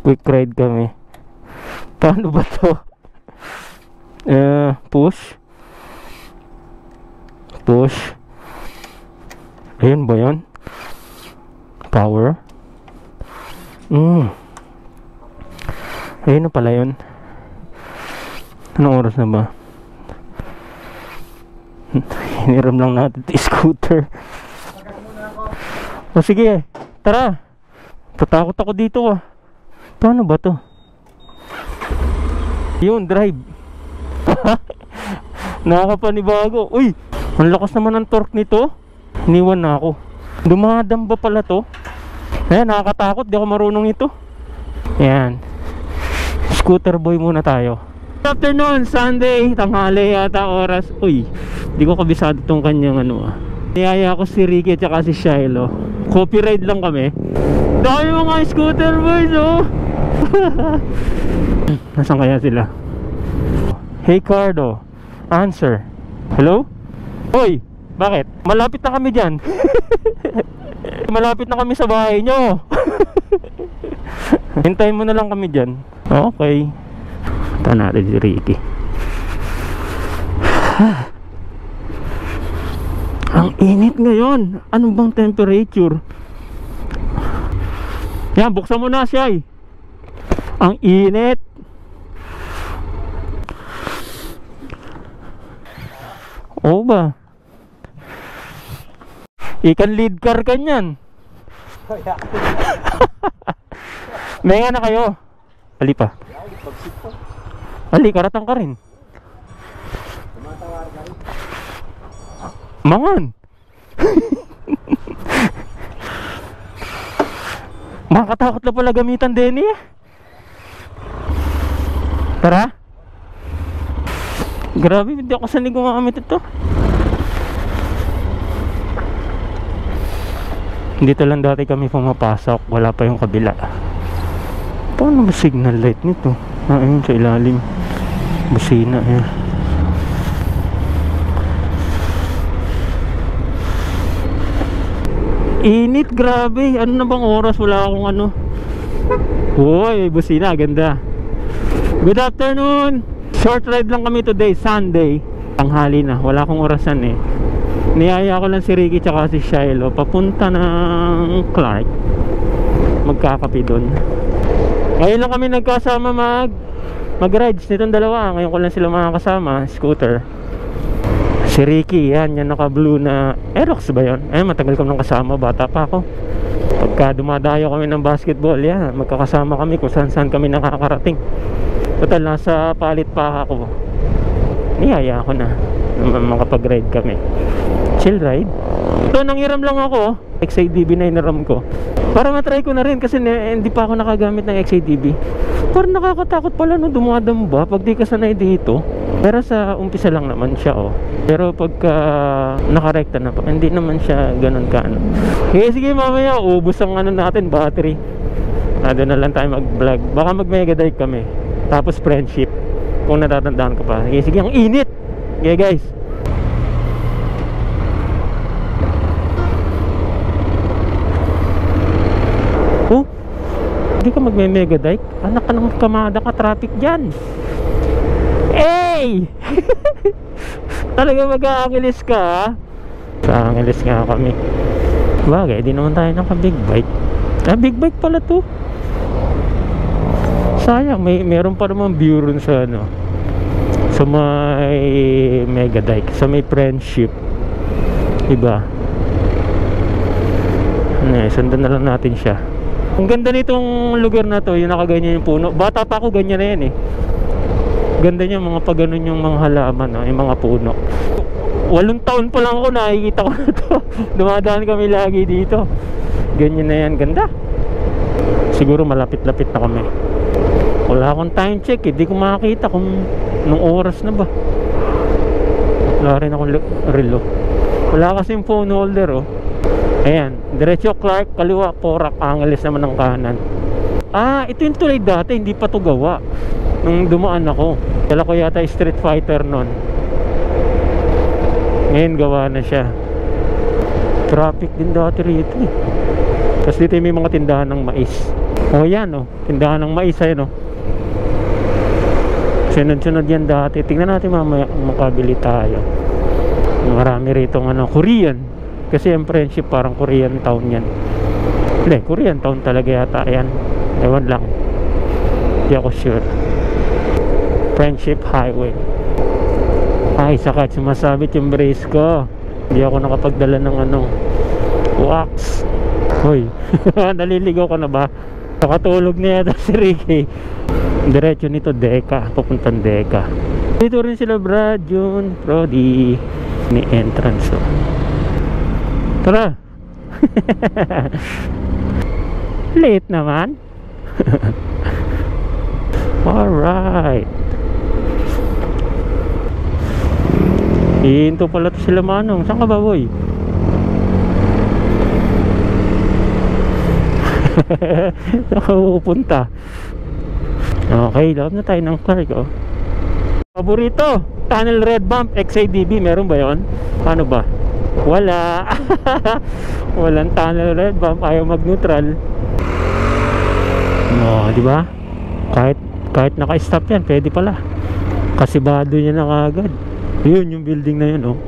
Quick ride kami. Paano ba to? Push. Ayun ba yun? Power. Ayun na pala yun. Anong oras na ba? Hiniram lang natin ito scooter. O sige, tara. Tatakot ako dito ah. Paano ba to? Yun, drive. Nakakapanibago. Uy, ang lakas naman ng torque nito. Iniwan na ako. Dumadam ba pala to? Ayan, nakakatakot. Di ako marunong ito. Ayan. Scooter boy muna tayo. Good afternoon, Sunday. Tanghali yata oras. Uy, di ko kabisado tong kanyang ano ah. Niyaya ko si Ricky at saka si Shiloh. Copyright lang kami. Dami mga scooter boys oh. Nasaan kaya sila? Hey Cardo, answer. Hello? Hoy, bakit? Malapit na kami dyan. Malapit na kami sa bahay nyo. Hintayin mo na lang kami dyan. Okay. Punta natin si Ricky. Ang init ngayon. Ano bang temperature? Yan, buksan mo na siya. Ang init. Oo ba? Ikan lead car kanyan. May nga na kayo. Ali pa. Ali, karatang ka rin. Mangan. Makakatakot na pala gamitan din eh. Tara. Grabe, hindi ako sanay gumamit ito. Dito lang dati kami pumapasok. Wala pa yung kabila. Paano ba signal light nito? Ayun sa ilalim. Busina eh. Init, grabe. Ano na bang oras? Wala akong ano. Uy, busina, ganda. Good afternoon. Short ride lang kami today, Sunday. Tanghali na, wala akong orasan eh. Niyaya ko lang si Ricky tsaka si Shiloh papunta ng Clark. Magkakape doon. Ngayon lang kami nagkasama mag-rides nitong dalawa. Ngayon ko lang sila makakasama, scooter. Si Ricky, yan naka-blue na Aerox ba yun? Matagal ko nang kasama, bata pa ako. Pagka dumadayo kami ng basketball, yan, magkakasama kami kung saan kami nakakarating. Total, nasa palit pa ako. Niyaya ako na makapag-ride kami. Chill ride. Ito, nanghiram lang ako. XADB na hiniram ko para matry ko na rin kasi hindi pa ako nakagamit ng XADB. Parang nakakatakot pala no, dumadamba pag di ka sanay dito. Pero sa umpisa lang naman siya oh. Pero pagka nakarekta na, hindi naman siya ganun ka ano. Sige mamaya, ubos ang ano natin, battery. Doon na lang tayo mag-vlog. Baka mag-mega dive kami. Tapos friendship, kung natatandaan ko pa. Sige, ang init. Okay guys. Oh, hindi ka magme-mega dive? Anak ka ng kamada ka, traffic dyan. Hey! Talaga mag-aangilis ka ha? Sa-aangilis nga kami. Bagay, di naman tayo naka-big bike. Big bike pala to. Sayang, meron pa naman view rin sa ano, sa may mega dike, sa may friendship. Diba? Sundan na lang natin siya. Ang ganda nitong lugar na to, yung nakaganyan yung puno. Bata pa ako, ganyan na yan eh. Ganda niya mga paganon yung mga halaman, no? Yung mga puno. 8 taon pa lang ako, nakikita ko na to. Dumadaan kami lagi dito. Ganyan na yan, ganda. Siguro malapit-lapit na kami. Wala akong time check eh. Di ko makakita kung nung oras na ba. Wala rin akong relo. Wala kasing phone holder oh. Ayan, diretso Clark, kaliwa Porac, Angeles naman ng kanan. Ito yung tulay dati, hindi pa to gawa. Nung dumaan ako, dala ko yata Street Fighter nun. Ngayon gawa na siya. Traffic din dati rito eh. Tapos dito may mga tindahan ng mais. O yan o, tindahan ng mais ay no. Sunod-sunod yan dati. Tingnan natin mamaya kung makabili tayo. Marami rito ano, Korean. Kasi yung friendship parang Korean town yan. Hindi, Korean town talaga yata yan. Ewan lang, hindi ako sure. Friendship Highway. Ay, saka sumasabit yung brace ko. Hindi ako nakapagdala ng ano, wax. Hoy, naliligaw ka na ba? Nakatulog na yata si Ricky. Diretso nito Deka, papuntang Deka. Dito rin sila Brad, June, Brody. May entrance oh. Tara. Late naman. Alright. Hinto pala to sila Manong. Saan ka ba boy? Saan ka pupunta? Okay, loob na tayo ng car ko. Paborito, tunnel red bump XADB, meron ba yon? Paano ba? Wala. Walang tunnel red bump, ayaw mag neutral. No, di ba? Kahit naka-stop yan, pwede pala. Kasibado niya na kagad. Yun yung building na yun oh.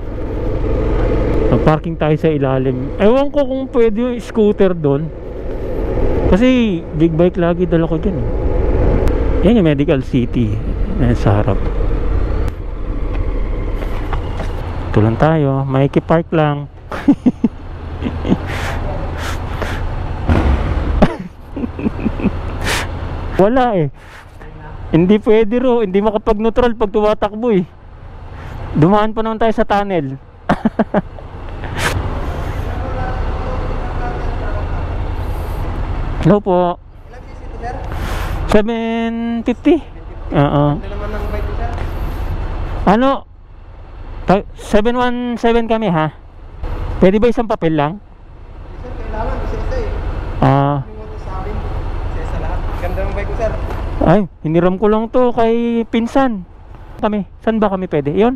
Nag-parking tayo sa ilalim. Ewan ko kung pwede yung scooter doon. Kasi big bike lagi dala ko dyan. Yan yung Medical City. Yan sa harap. Ito lang tayo. Mikey Park lang. Wala eh. Hindi pwede ro. Hindi makapag-neutral pag tumatakbo eh. Dumaan pa naman tayo sa tunnel. Hello po. 750. Oo. Ano? 717 kami ha. Pwede ba isang papel lang? Kailangan isa-isa eh. Isa-isa lahat. Ganda ng bike ko sir. Ay, hiniram ko lang to kay pinsan. Kami, saan ba kami pwede? Iyon?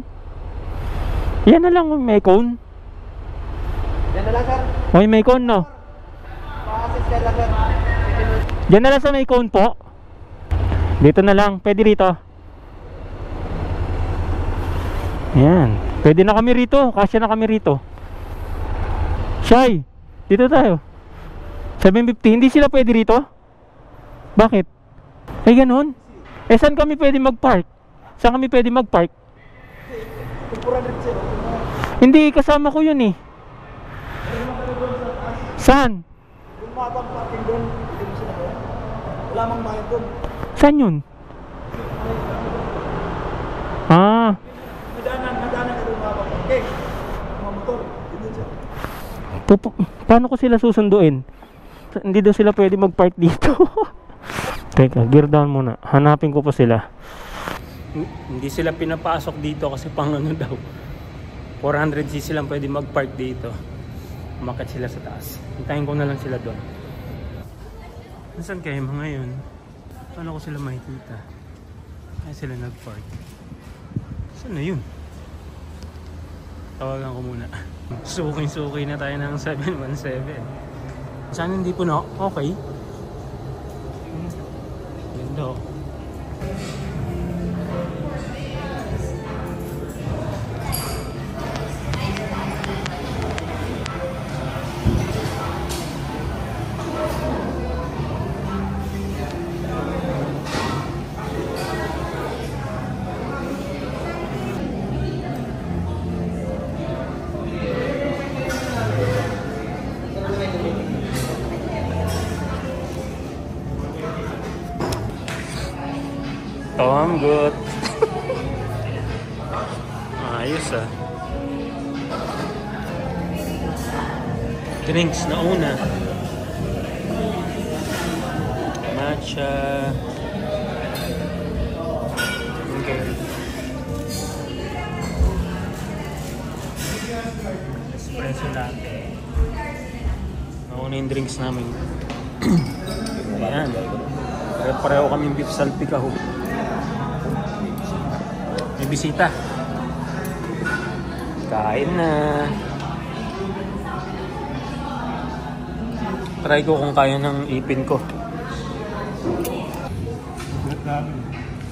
Yan na lang, may cone. Yan na lang sir. May cone no? Pa-assist ka lang sir. Yan na lang sa may cone po. Dito na lang, pwede rito. Yan, pwede na kami rito. Kasya na kami rito. Shy, dito tayo. 750, hindi sila pwede rito? Bakit? Ay ganun? Eh saan kami pwede mag-park? Saan kami pwede mag-park? Hindi, kasama ko yun eh. Saan? Yung mga parking doon, hindi mo sila doon. Wala mang bayad doon. Saan yun? Ah. Madaanan ka doon mga parking. Mga motor, hindi siya. Paano ko sila susunduin? Hindi daw sila pwede mag-park dito. Teka, gear down muna. Hanapin ko pa sila. Hindi sila pinapasok dito kasi pang ano daw 400cc lang pwede mag-park dito. Umakyat sila sa taas. Hintayin ko na lang sila doon. Nasaan kayo mga yun? Paano ko sila makikita? Kaya sila nag-park. Saan na yun? Tawagan ko muna. Suking-suki na tayo ng 717. Saan hindi po na? Okay. Ganda oh. Oh, I'm good. Ayos ah. Drinks na una. Matcha. Okay. Espresso latte. Nauna yung drinks namin. Ayan. Pareho kaming beef salpikaw. May bisita. Kain na. Try ko kung kaya ng ipin ko. namin.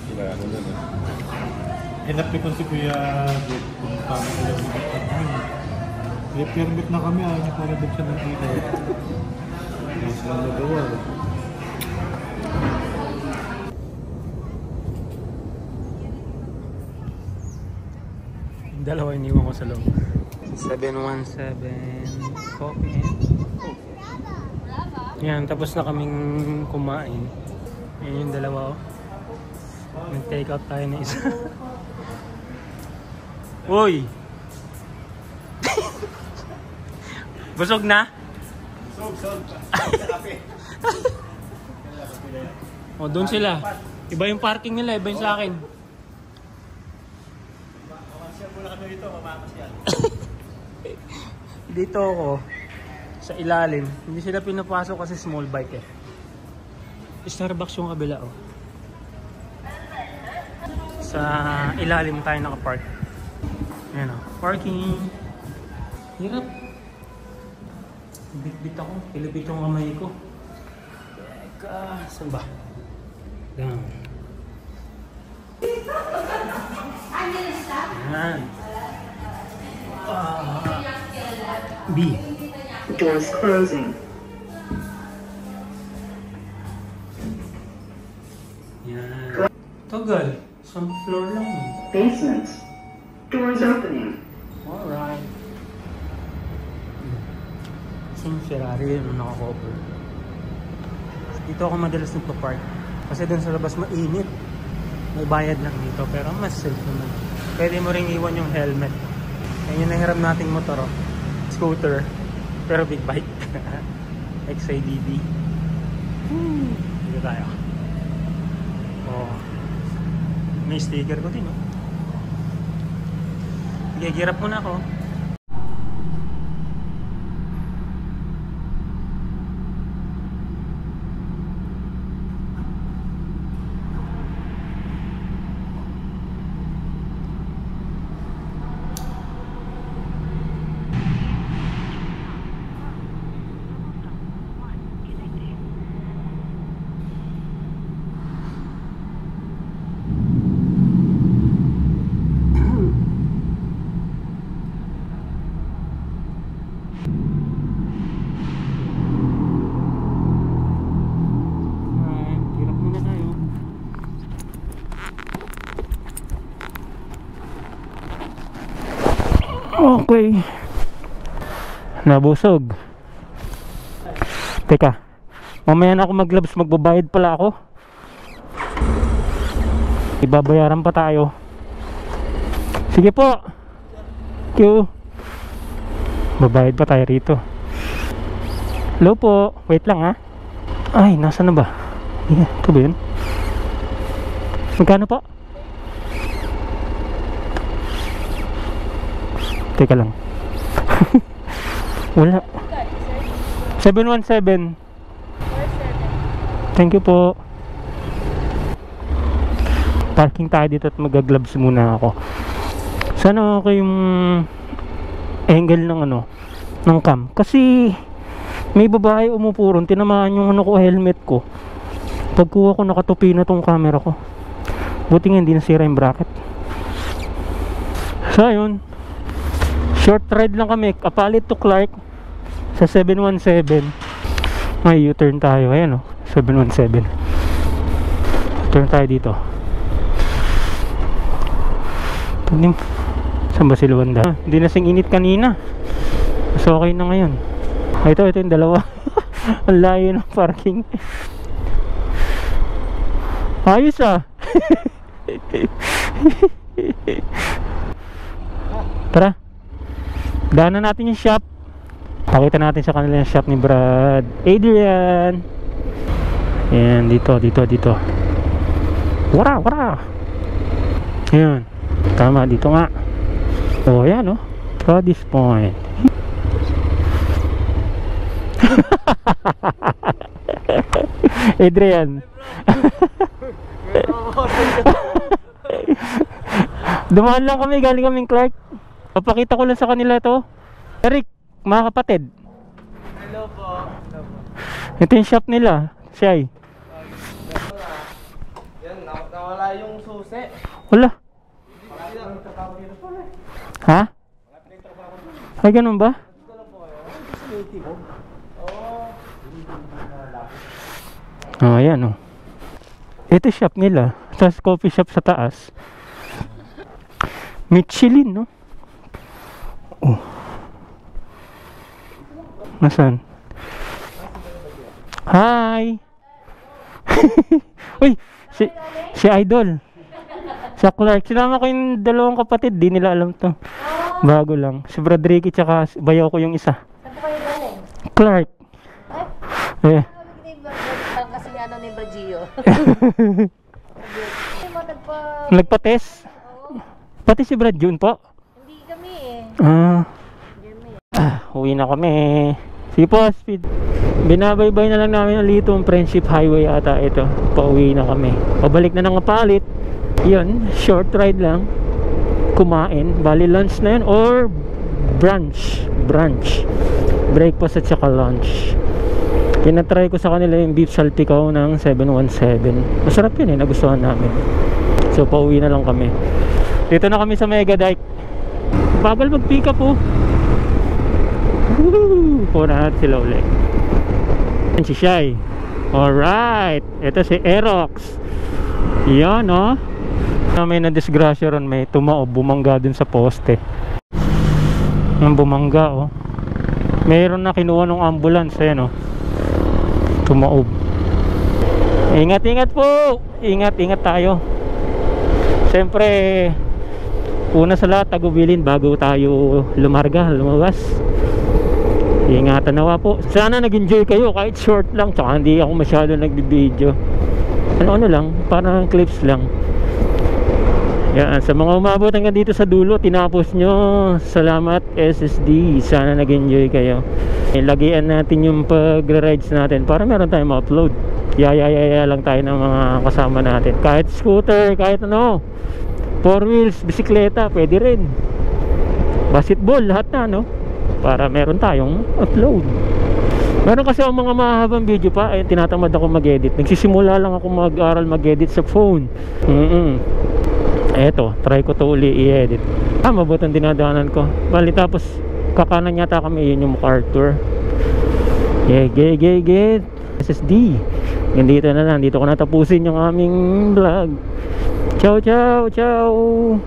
Sila, ano na. Inaplikon si Kuya Jeff kung paano sila mag-admin. May permit na kami, ayaw niya para buksan ng dito. Mas lang nagawa. Dalawa iniwan ko sa loob. 717 coffee and coke. Yan, tapos na kaming kumain. Yan yung dalawa. Nag-take out tayo na isa. Uy! Busog na? Sog. O, doon sila. Iba yung parking nila, iba yung sa akin. Mamasyal muna kami dito, mamamasyal. Dito ako, sa ilalim. Hindi sila pinapasok kasi small bike eh. Starbucks yung kabila oh. Sa ilalim tayo nakapark. Ayan oh, parking. Hirap. Bit-bit ako, pilipit yung kamay ko. Teka, saan ba? Down. Ayan. B. Doors closing. Yan. Tagal. Some floor lang eh. Basement. Doors opening. Alright. Same Ferrari yun naka-cover. Dito ako madalas nagpa-park. Kasi dun sa labas mainit. May bayad lang dito pero mas safe naman. Pwede mo ring iwan yung helmet. Yan yung nahiram nating motor oh. Scooter. Pero big bike. XIDD. Dito tayo. Oh. May sticker ko din oh. Sige, girap muna ako. Okay. Nabusog. Teka. Mamaya na ako mag-gloves, magbabayad pala ako. Ibabayaran pa tayo. Sige po. Thank you. Babayad pa tayo rito. Hello po. Wait lang ha. Ay, nasa na ba? Ito ba yun? Magkano po? Teka lang. Wala. 717. Thank you po. Parking tayo dito at mag-gloves muna ako. Sana okay yung angle ng ano, ng cam. Kasi may babae umupo ron, tinamaan yung ano ko, helmet ko. Pagkuha ko nakatupi na tong camera ko. Buti nga hindi nasira yung bracket. So ayun. Short ride lang kami, Kapalit to Clark sa 717. May U-turn tayo, ayan o, 717. Turn tayo dito. Saan ba si Luwanda? Hindi na sing init kanina. Mas okay na ngayon. Ito yung dalawa. Ang layo ng parking. Ayos ah. Tara. Daanan natin yung shop. Pakita natin sa kanila yung shop ni Brad Adrian. Ayan, dito. Wara. Ayan. Tama, dito nga. Oh, ayan oh. Produce point. Adrian. Dumaan lang kami, galing kaming Clark. Papakita ko lang sa kanila to. Eric, mga kapatid. Hello po. Ito yung shop nila. Siyay. Yan, Nawala yung susi. Wala. Ha? Ay, ganun ba? Oh, ayan oh. Ito shop nila. Tapos coffee shop sa taas. Michelin, no? Oh. Nasaan? Hi! Uy! Si Idol. Sa Clark. Sinama ko yung dalawang kapatid. Di nila alam to. Bago lang. Si Brad Ricky tsaka bayaw ko yung isa. Saan po kayo galing? Clark. Eh. Parang kasi ano ni Bagio. Nagpa-test? Pati si Brad June po? Hindi kami eh. Uwi na kami. Sige po, speed. Binabaybay na lang namin ulit itong Friendship Highway ata ito. Pauwi na kami. Pabalik na ng Kapalit. Yun, short ride lang. Kumain. Bali lunch na yun or brunch. Breakfast at saka lunch. Tinatry ko sa kanila yung beef salpikaw ng 717. Masarap yun eh, nagustuhan namin. So pauwi na lang kami. Dito na kami sa Mega Dike. Bagal mag-pick up oh. Punahan sila ulit. Si Shai. Alright. Ito si Aerox. Yan oh. May na-disgrasya ron. May tumaob. Bumangga dun sa poste. Ang bumangga oh. Mayroon na kinuha ng ambulance. Ayan oh. Tumaob. Ingat po. Ingat tayo. Siyempre una sa lahat tagubilin bago tayo lumabas. Ingatan nawa po. Sana nag-enjoy kayo kahit short lang. Tsaka hindi ako masyado nagbibideo. Ano lang, parang clips lang. Yan, sa mga umabot hanggang dito sa dulo, tinapos nyo, salamat SSD. Sana nag-enjoy kayo. Lagian natin yung pag-rides natin para meron tayong ma-upload. Yaya lang tayo ng mga kasama natin. Kahit scooter, kahit ano, 4 wheels, bisikleta, pwede rin. Basketball, lahat na no, para meron tayong upload. Meron kasi ang mga mahabang video pa, ay tinatamad ako mag-edit. Nagsisimula lang ako mag-aral mag-edit sa phone. Eto, try ko to uli i-edit. Mabuting dinadaanan ko. Bali tapos kakanan yata kami, yun yung MacArthur. Get SSD. Ganito na lang, dito ko natapusin yung aming vlog. Ciao.